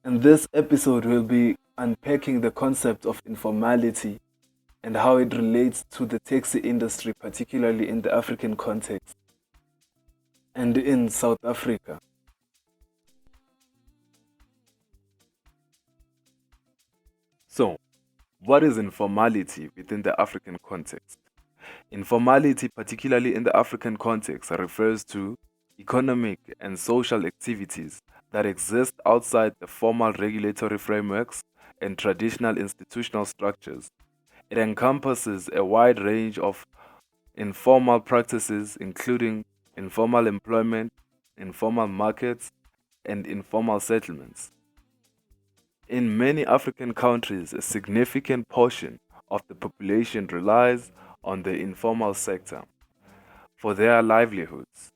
In this episode, we'll be unpacking the concept of informality and how it relates to the taxi industry, particularly in the African context and in South Africa. So, what is informality within the African context? Informality, particularly in the African context, refers to economic and social activities that exist outside the formal regulatory frameworks and traditional institutional structures. It encompasses a wide range of informal practices, including informal employment, informal markets, and informal settlements. In many African countries, a significant portion of the population relies on the informal sector for their livelihoods.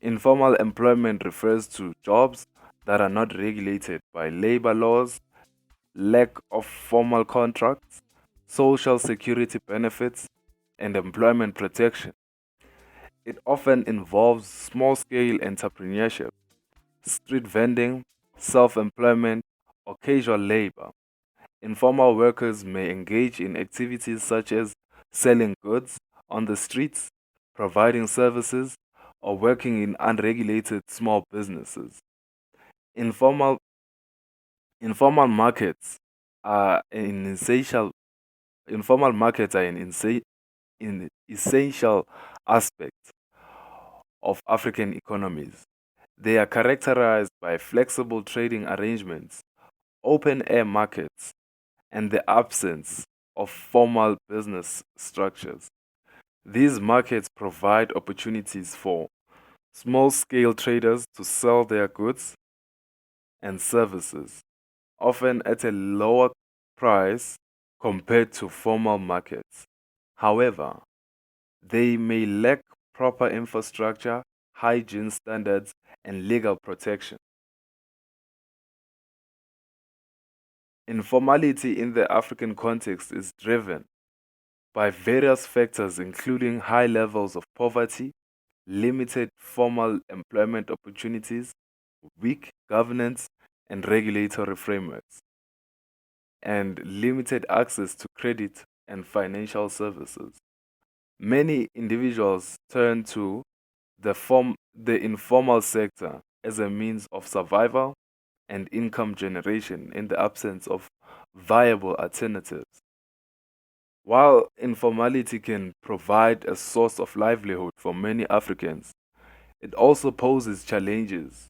Informal employment refers to jobs that are not regulated by labor laws, lack of formal contracts, social security benefits, and employment protection. It often involves small scale entrepreneurship, street vending, self employment, or casual labor. Informal workers may engage in activities such as selling goods on the streets, providing services, or working in unregulated small businesses. Informal informal markets are an essential informal markets are an essential aspect of African economies. They are characterized by flexible trading arrangements, open air markets, and the absence of formal business structures. These markets provide opportunities for small scale traders to sell their goods and services, often at a lower price compared to formal markets. However, they may lack proper infrastructure, hygiene standards, and legal protection. Informality in the African context is driven by various factors, including high levels of poverty, limited formal employment opportunities, weak governance and regulatory frameworks, and limited access to credit and financial services. Many individuals turn to the informal sector as a means of survival and income generation in the absence of viable alternatives. While informality can provide a source of livelihood for many Africans, it also poses challenges.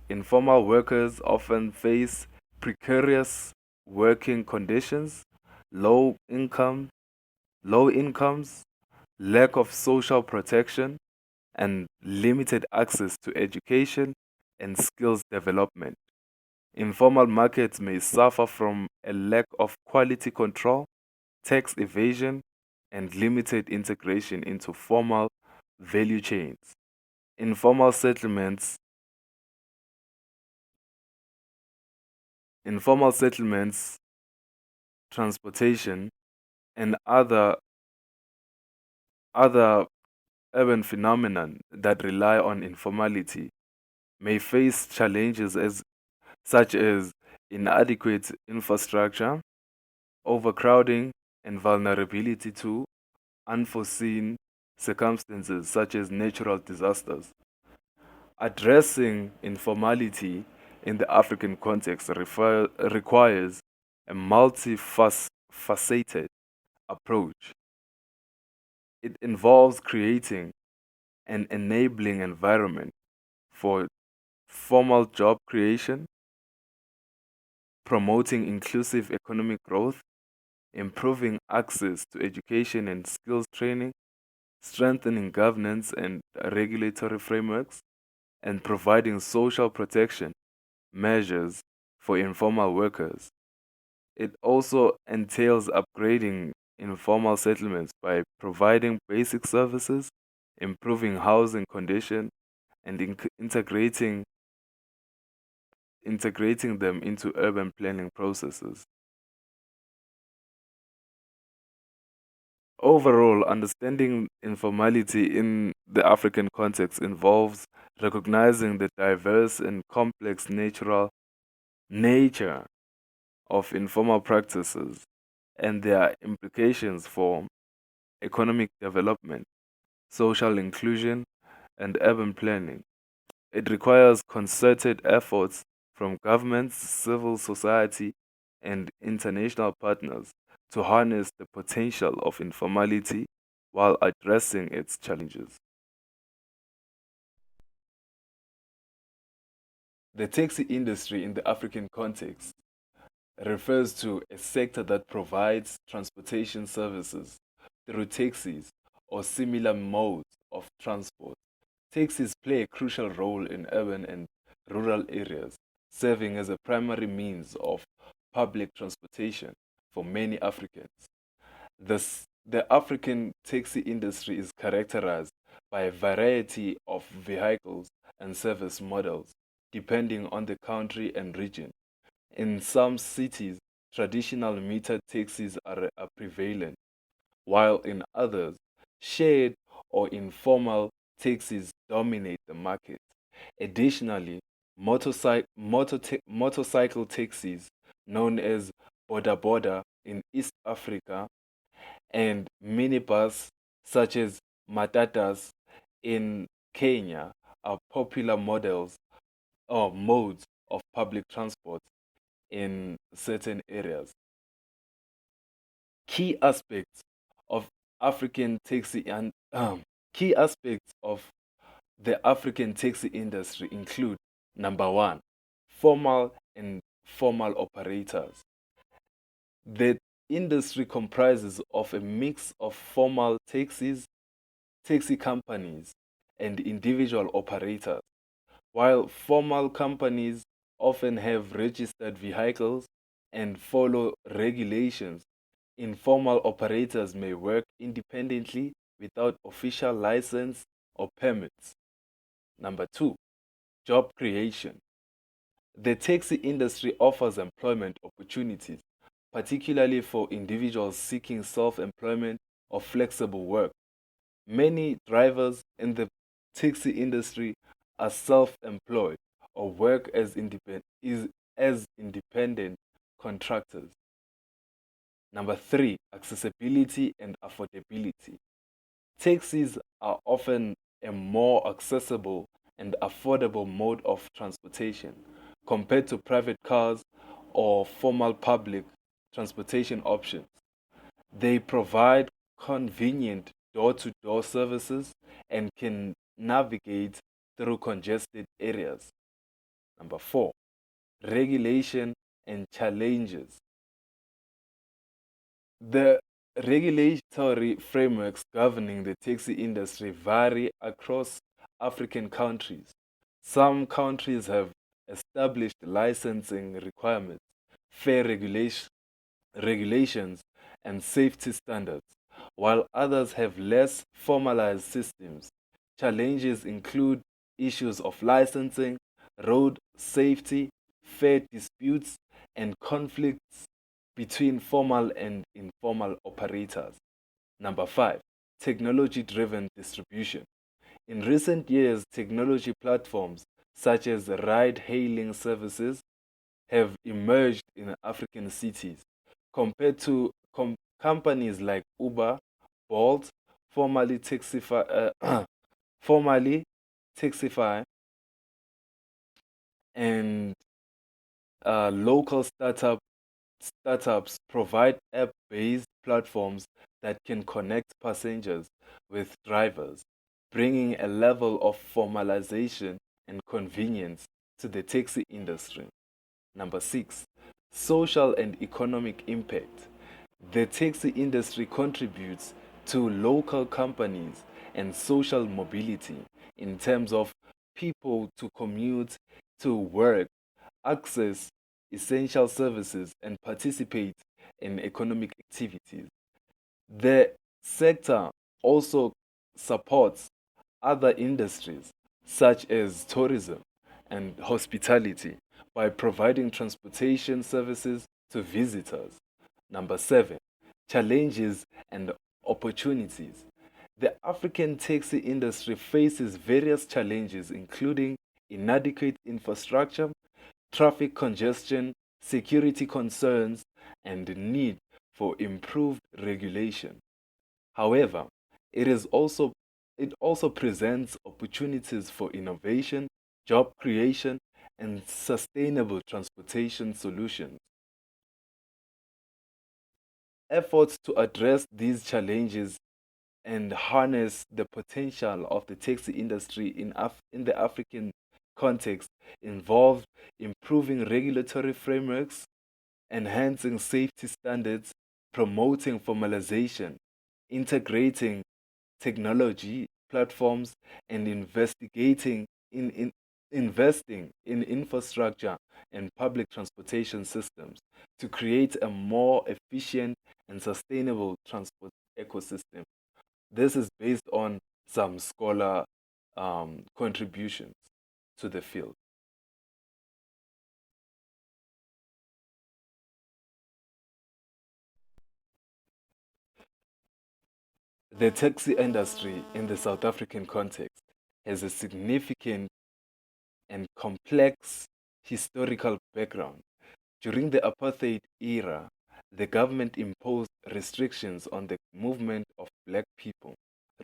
Informal workers often face precarious working conditions, low income, low incomes, lack of social protection, and limited access to education and skills development. Informal markets may suffer from a lack of quality control, tax evasion, and limited integration into formal value chains. Informal settlements, informal settlements, transportation, and other urban phenomena that rely on informality may face challenges such as inadequate infrastructure, overcrowding, and vulnerability to unforeseen circumstances such as natural disasters. Addressing informality in the African context requires a multifaceted approach. It involves creating an enabling environment for formal job creation, promoting inclusive economic growth, improving access to education and skills training, strengthening governance and regulatory frameworks, and providing social protection measures for informal workers. It also entails upgrading informal settlements by providing basic services, improving housing conditions, and integrating them into urban planning processes. Overall, understanding informality in the African context involves recognizing the diverse and complex nature of informal practices, and their implications for economic development, social inclusion, and urban planning. It requires concerted efforts from governments, civil society, and international partners to harness the potential of informality while addressing its challenges. The taxi industry in the African context refers to a sector that provides transportation services through taxis or similar modes of transport. Taxis play a crucial role in urban and rural areas, serving as a primary means of public transportation for many Africans. The African taxi industry is characterized by a variety of vehicles and service models, depending on the country and region. In some cities, traditional metered taxis are prevalent, while in others, shared or informal taxis dominate the market. Additionally, motorcycle taxis, known as boda boda in East Africa, and minibus such as matatas in Kenya are popular models or modes of public transport in certain areas. Key aspects of African taxi and key aspects of the African taxi industry include number one, formal and formal operators. The industry comprises of a mix of formal taxis, taxi companies, and individual operators, while formal companies often have registered vehicles and follow regulations. Informal operators may work independently without official license or permits. Number two, job creation. The taxi industry offers employment opportunities, particularly for individuals seeking self employment or flexible work. Many drivers in the taxi industry are self employed or work as independent contractors. Number three, accessibility and affordability. Taxis are often a more accessible and affordable mode of transportation compared to private cars or formal public transportation options. They provide convenient door to door services and can navigate through congested areas. Number four, regulation and challenges. The regulatory frameworks governing the taxi industry vary across African countries. Some countries have established licensing requirements, fair regulations, and safety standards, while others have less formalized systems. Challenges include issues of licensing, road safety, fair disputes, and conflicts between formal and informal operators. Number five, technology driven distribution. In recent years, technology platforms such as ride hailing services have emerged in African cities compared to companies like Uber, Bolt, formerly Taxify, formerly Taxify, and local startups provide app-based platforms that can connect passengers with drivers, bringing a level of formalization and convenience to the taxi industry. Number six, social and economic impact. The taxi industry contributes to local companies and social mobility in terms of people to commute to work, access essential services, and participate in economic activities. The sector also supports other industries such as tourism and hospitality by providing transportation services to visitors. Number seven, challenges and opportunities. The African taxi industry faces various challenges, including inadequate infrastructure, traffic congestion, security concerns, and the need for improved regulation. However, it is also it also presents opportunities for innovation, job creation, and sustainable transportation solutions. Efforts to address these challenges and harness the potential of the taxi industry in the African context involve improving regulatory frameworks, enhancing safety standards, promoting formalization, integrating technology platforms, and investing in infrastructure and public transportation systems to create a more efficient and sustainable transport ecosystem. This is based on some scholar contributions to the field. The taxi industry in the South African context has a significant and complex historical background. During the apartheid era, the government imposed restrictions on the movement of black people,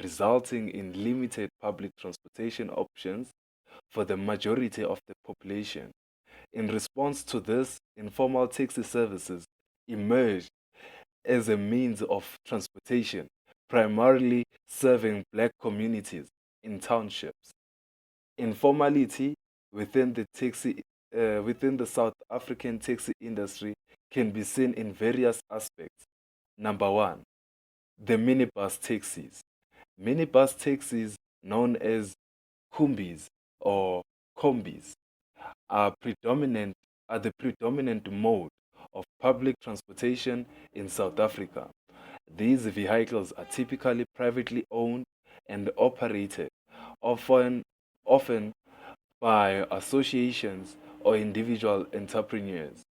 resulting in limited public transportation options for the majority of the population. In response to this, informal taxi services emerged as a means of transportation, primarily serving black communities in townships. Informality within within the South African taxi industry can be seen in various aspects. Number one, the minibus taxis. Minibus taxis, known as kumbis or combis, are predominant are the predominant mode of public transportation in South Africa. These vehicles are typically privately owned and operated, often often by associations or individual entrepreneurs.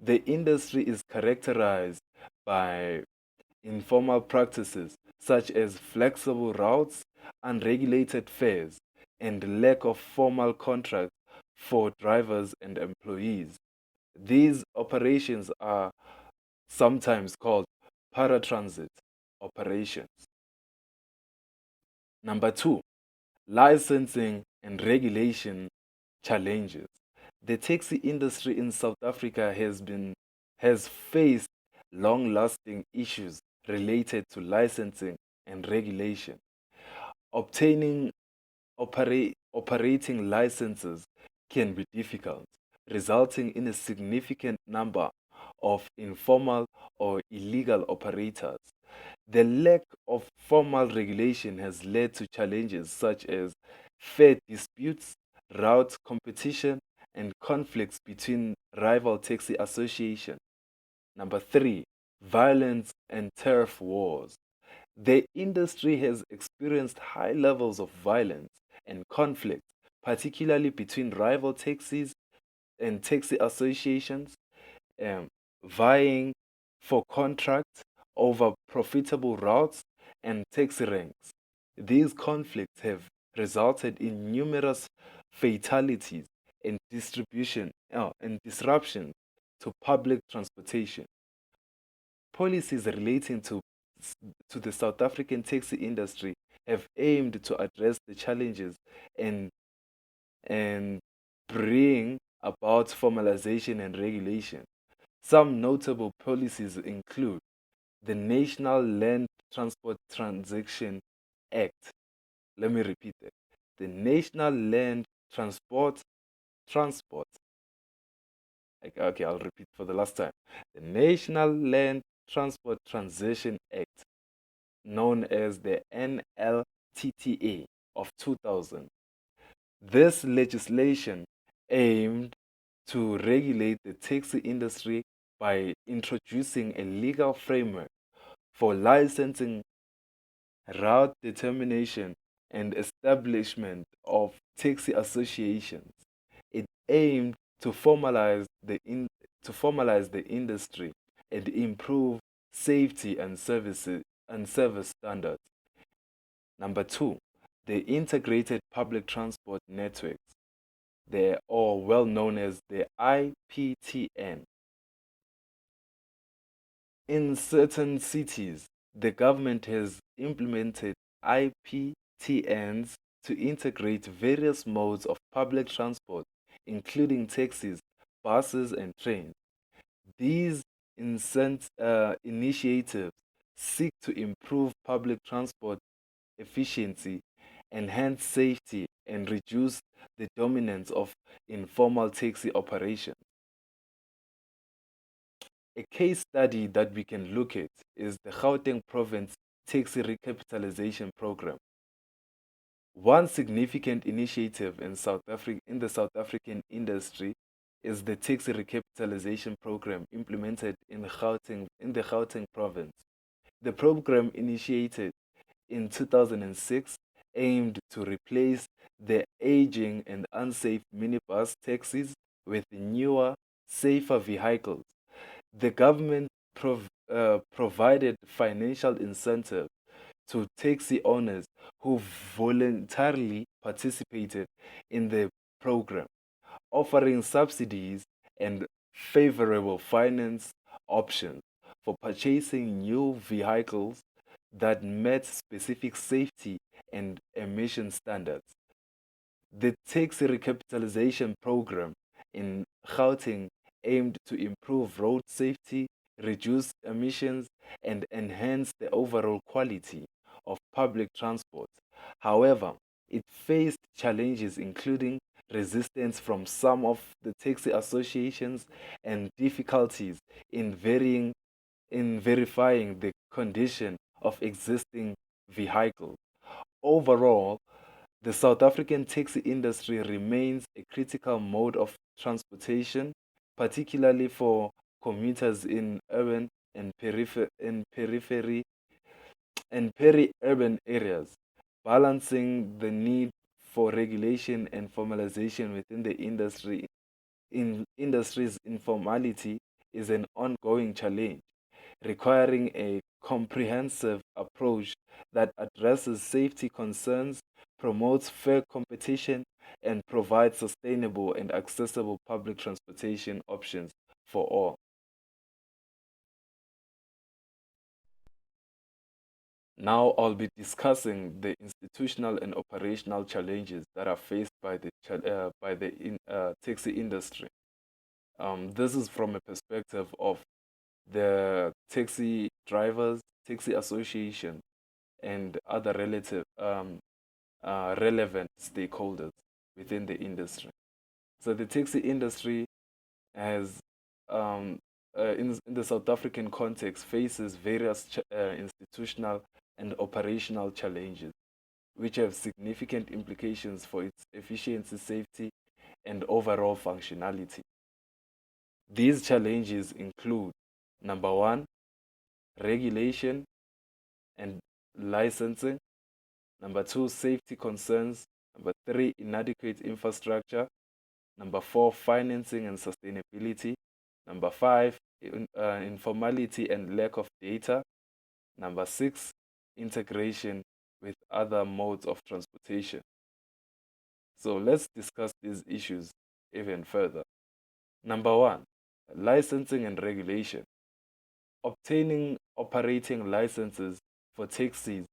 The industry is characterized by informal practices such as flexible routes, unregulated fares, and lack of formal contracts for drivers and employees. These operations are sometimes called paratransit operations. Number two, licensing and regulation challenges. The taxi industry in South Africa has faced long-lasting issues related to licensing and regulation. Obtaining operating licenses can be difficult, resulting in a significant number of informal or illegal operators. The lack of formal regulation has led to challenges such as fare disputes, route competition, and conflicts between rival taxi associations. Number three, violence and turf wars. The industry has experienced high levels of violence and conflict, particularly between rival taxis and taxi associations, um, vying for contracts over profitable routes and taxi ranks. These conflicts have resulted in numerous fatalities and and disruptions to public transportation. Policies relating to the South African taxi industry have aimed to address the challenges and and bring about formalization and regulation. Some notable policies include the National Land Transport Transaction Act. Let me repeat that. The National Land Transport. Okay, I'll repeat for the last time. The National Land Transport Transition Act, known as the NLTTA of 2000. This legislation aimed to regulate the taxi industry by introducing a legal framework for licensing, route determination, and establishment of taxi associations. It aimed to formalize the industry and improve safety and service standards. Number two, the integrated public transport networks. or well known as the IPTN. In certain cities, the government has implemented IPTNs to integrate various modes of public transport, including taxis, buses, and trains. These initiatives seek to improve public transport efficiency, enhance safety, and reduce the dominance of informal taxi operations. A case study that we can look at is the Gauteng Province Taxi Recapitalization Program. One significant initiative in the South African industry is the taxi recapitalization program implemented in the Gauteng province. The program, initiated in 2006, aimed to replace the aging and unsafe minibus taxis with newer, safer vehicles. The government provided financial incentive to taxi owners who voluntarily participated in the program, offering subsidies and favorable finance options for purchasing new vehicles that met specific safety and emission standards. The taxi recapitalization program in Gauteng aimed to improve road safety, reduce emissions, and enhance the overall quality of public transport. However, it faced challenges including resistance from some of the taxi associations and difficulties in verifying the condition of existing vehicles. Overall, the South African taxi industry remains a critical mode of transportation, particularly for commuters in urban and periphery and peri-urban areas, balancing the need for regulation and formalization within the industry. In industry's informality is an ongoing challenge, requiring a comprehensive approach that addresses safety concerns, promotes fair competition, and provides sustainable and accessible public transportation options for all. Now I'll be discussing the institutional and operational challenges that are faced by the taxi industry. This is from a perspective of the taxi drivers, taxi association, and other relevant stakeholders within the industry. So the taxi industry has, in the South African context, faces various institutional and operational challenges, which have significant implications for its efficiency, safety, and overall functionality. These challenges include number one, regulation and licensing. Number two, safety concerns. Number three, inadequate infrastructure. Number four, financing and sustainability. Number five, informality and lack of data. Number six, integration with other modes of transportation. So let's discuss these issues even further. Number one, licensing and regulation. Obtaining operating licenses for taxis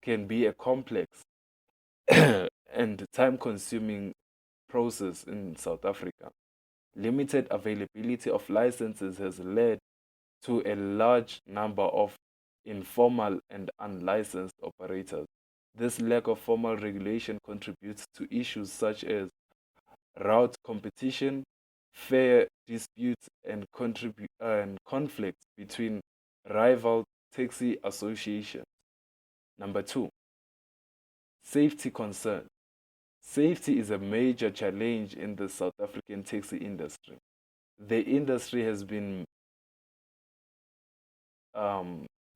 can be a complex and time consuming process in South Africa. Limited availability of licenses has led to a large number of informal and unlicensed operators. This lack of formal regulation contributes to issues such as route competition, fair disputes, and conflicts between rival taxi associations. Number two, safety concern. Safety is a major challenge in the South African taxi industry. The industry has been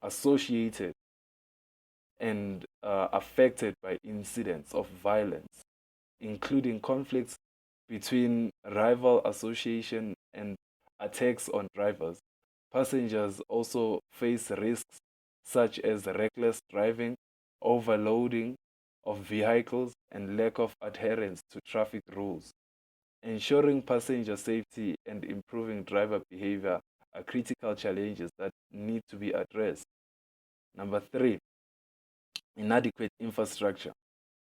associated and affected by incidents of violence, including conflicts between rival association and attacks on drivers. Passengers also face risks such as reckless driving, overloading of vehicles, and lack of adherence to traffic rules. Ensuring passenger safety and improving driver behavior are critical challenges that need to be addressed. Number three, inadequate infrastructure.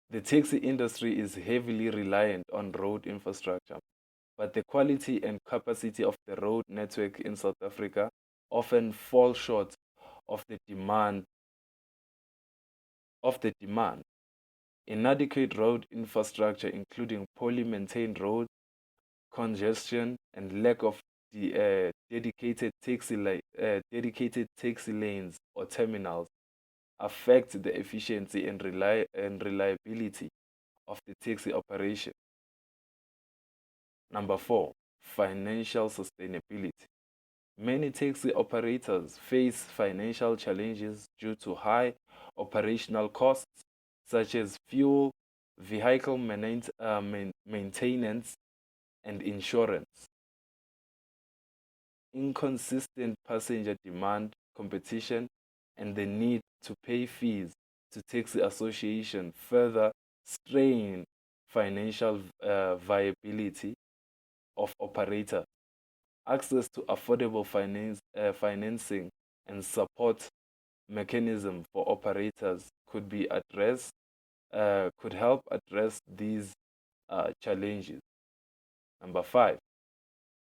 The taxi industry is heavily reliant on road infrastructure, but the quality and capacity of the road network in South Africa often fall short of the demand of the demand. Inadequate road infrastructure, including poorly maintained roads, congestion, and lack of dedicated taxi lanes or terminals, affect the efficiency and reliability of the taxi operation. Number four, financial sustainability. Many taxi operators face financial challenges due to high operational costs, such as fuel, vehicle maintenance, and insurance. Inconsistent passenger demand, competition, and the need to pay fees to taxi association further strain financial viability of operators. Access to affordable financing and support mechanism for operators could help address these challenges. Number five,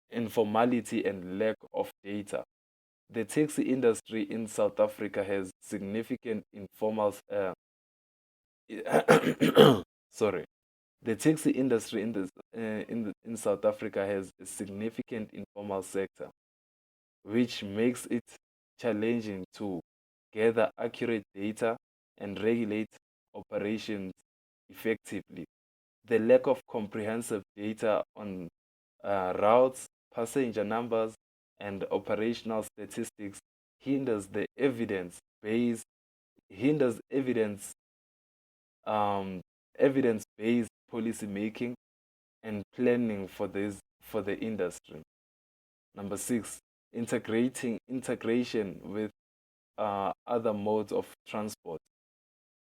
informality and lack of data. The taxi industry in South Africa has significant informal sorry. The taxi industry in South Africa has a significant informal sector, which makes it challenging to gather accurate data and regulate operations effectively. The lack of comprehensive data on routes, passenger numbers, and operational statistics hinders the hinders um, evidence-based policy making and planning for the industry. Number six, integration with other modes of transport.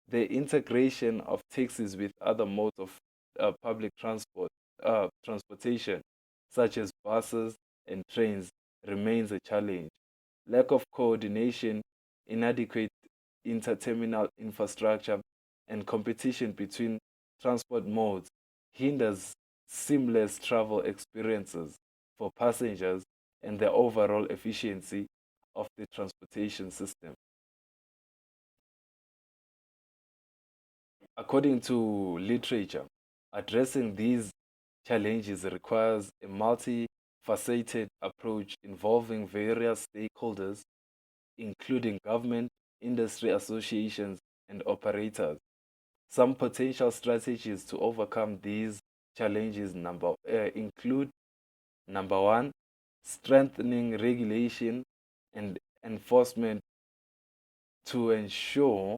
The integration of taxis with other modes of public transportation, such as buses and trains, remains a challenge. Lack of coordination, inadequate interterminal infrastructure, and competition between transport modes hinders seamless travel experiences for passengers and the overall efficiency of the transportation system. According to literature, addressing these challenges requires a multifaceted approach involving various stakeholders, including government, industry associations, and operators. Some potential strategies to overcome these challenges include number one, strengthening regulation and enforcement to ensure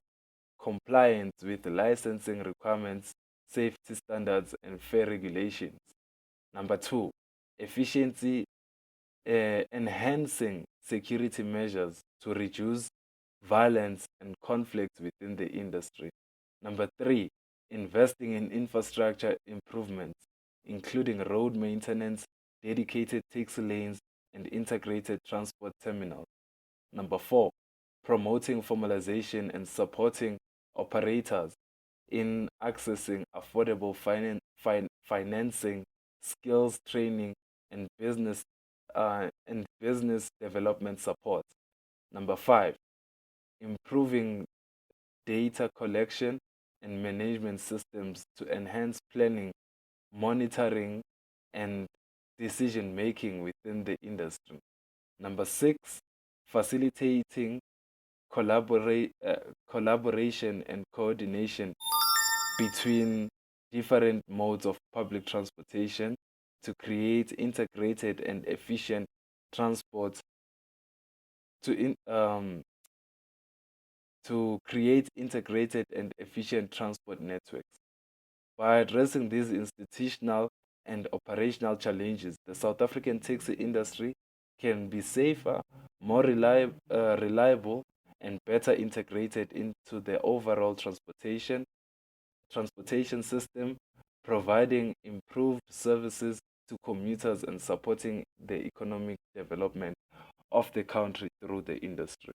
compliance with licensing requirements, safety standards, and fair regulations. Number two, efficiency, enhancing security measures to reduce violence and conflict within the industry. Number three, investing in infrastructure improvements, including road maintenance, dedicated taxi lanes, and integrated transport terminals. Number four, promoting formalization and supporting operators in accessing affordable financing, skills training, and business development support. Number five, improving data collection and management systems to enhance planning, monitoring, and decision making within the industry. Number six, facilitating collaboration and coordination between different modes of public transportation to create integrated and efficient transport to in, to create integrated and efficient transport networks. By addressing these institutional and operational challenges, the South African taxi industry can be safer, more reliable, and better integrated into the overall transportation system, providing improved services to commuters and supporting the economic development of the country through the industry.